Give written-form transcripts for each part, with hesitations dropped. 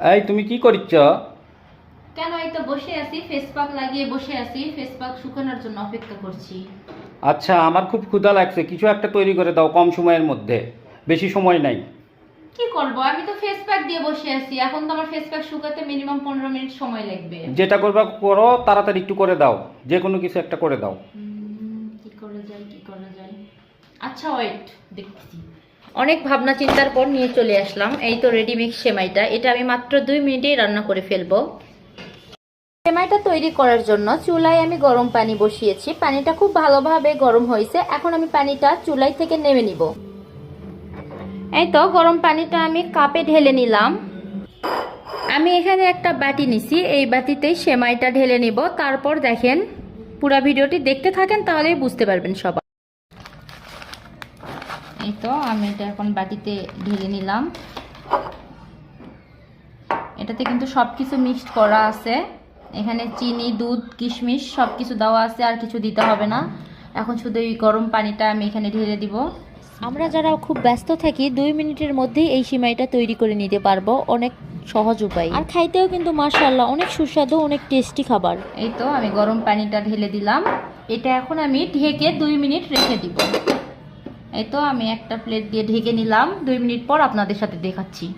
এই তুমি কি করছ? কেন, এই তো বসে আছি, ফেস প্যাক লাগিয়ে বসে আছি, ফেস প্যাক শুকানোর জন্য অপেক্ষা করছি। আচ্ছা, আমার খুব ক্ষুধা লাগছে, কিছু একটা তৈরি করে দাও কম সময়ের মধ্যে। বেশি সময় নাই। কি করব, আমি তো ফেস প্যাক দিয়ে বসে আছি, এখন তো আমার ফেস প্যাক শুকাতে মিনিমাম 15 মিনিট সময় লাগবে। যেটা করবা করো, তাড়াতাড়ি একটু করে দাও। যে কোনো কিছু একটা করে দাও। কি করা যায়, কি করা যায়। আচ্ছা ওয়েট, দেখছি। অনেক ভাবনা চিন্তার পর নিয়ে চলে আসলাম এই তো রেডিমিক্স সেমাইটা। এটা আমি মাত্র 2 মিনিটেই রান্না করে ফেলবো। সেমাইটা তৈরি করার জন্য চুলায় আমি গরম পানি বসিয়েছি, পানিটা খুব ভালোভাবে গরম হয়েছে। এখন আমি পানিটা চুলাই থেকে নেমে নিব। এই তো গরম পানিটা আমি কাপে ঢেলে নিলাম। আমি এখানে একটা বাটি নিছি, এই বাটিতেই সেমাইটা ঢেলে নিব। তারপর দেখেন, পুরো ভিডিওটি দেখতে থাকেন, তাহলেই বুঝতে পারবেন সবাই। এই তো আমি এটা এখন বাটিতে ঢেলে নিলাম। এটাতে কিন্তু সবকিছু মিক্সড করা আছে। এখানে চিনি, দুধ, কিশমিশ সবকিছু দেওয়া আছে, আর কিছু দিতে হবে না। এখন শুধু এই গরম পানিটা আমি এখানে ঢেলে দিব। আমরা যারা খুব ব্যস্ত থাকি 2 মিনিটের মধ্যেই এই সিমাইটা তৈরি করে নিতে পারবো, অনেক সহজ উপায়। আর খাইতেও কিন্তু মাশাআল্লাহ অনেক সুস্বাদু, অনেক টেস্টি খাবার। এই তো আমি গরম পানিটা ঢেলে দিলাম। এটা এখন আমি ঢেকে 2 মিনিট রেখে দিব। এই তো আমি একটা প্লেট দিয়ে ঢেকে নিলাম, 2 মিনিট পর আপনাদের সাথে দেখাচ্ছি।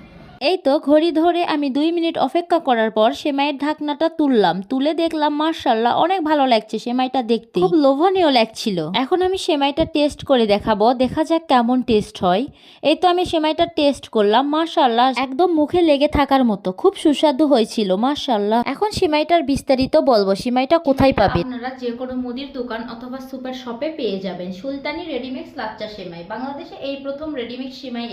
এই তো ঘড়ি ধরে আমি 2 মিনিট অপেক্ষা করার পর সেমাইয়ের ঢাকনাটা তুললাম, তুলে দেখলাম মাশাআল্লাহ অনেক ভালো লাগছে সেমাইটা, দেখতে খুব লোভনীয় লাগছিল। এখন আমি সেমাইটা টেস্ট করে দেখাবো, দেখা যাক কেমন টেস্ট হয়। এই তো আমি সেমাইটা টেস্ট করলাম, মাশাআল্লাহ একদম মুখে লেগে থাকার মতো, খুব সুস্বাদু হয়েছিল মাশাআল্লাহ। এখন সেমাইটার বিস্তারিত বলবো, সেমাইটা কোথায় পাবেন। আপনারা যে কোনো মুদির দোকান অথবা সুপার শপে পেয়ে যাবেন সুলতানি রেডিমিক্স লাচ্চা সেমাই। বাংলাদেশে এই প্রথম রেডিমিক্স সেমাই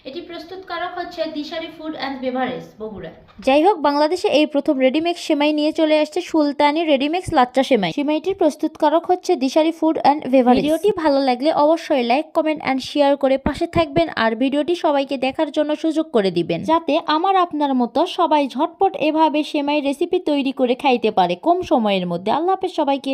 এটি প্রস্তুতকারক হচ্ছে দিশারি ফুড অ্যান্ড বেভারেজ, বগুড়া। যাই হোক, বাংলাদেশে এই প্রথম রেডিমিক্স সেমাই নিয়ে চলে আসছে সুলতানি রেডিমিক্স লাচ্চা সেমাই। সেমাইটির প্রস্তুতকারক হচ্ছে দিশারি ফুড অ্যান্ড বেভারেজ। ভিডিওটি ভালো লাগলে অবশ্যই লাইক, কমেন্ট অ্যান্ড শেয়ার করে পাশে থাকবেন, আর ভিডিওটি সবাইকে দেখার জন্য সুযোগ করে দিবেন, যাতে আমার আপনার মতো সবাই ঝটপট এভাবে সেমাই রেসিপি তৈরি করে খাইতে পারে কম সময়ের মধ্যে। আল্লাহ হাফেজ সবাইকে।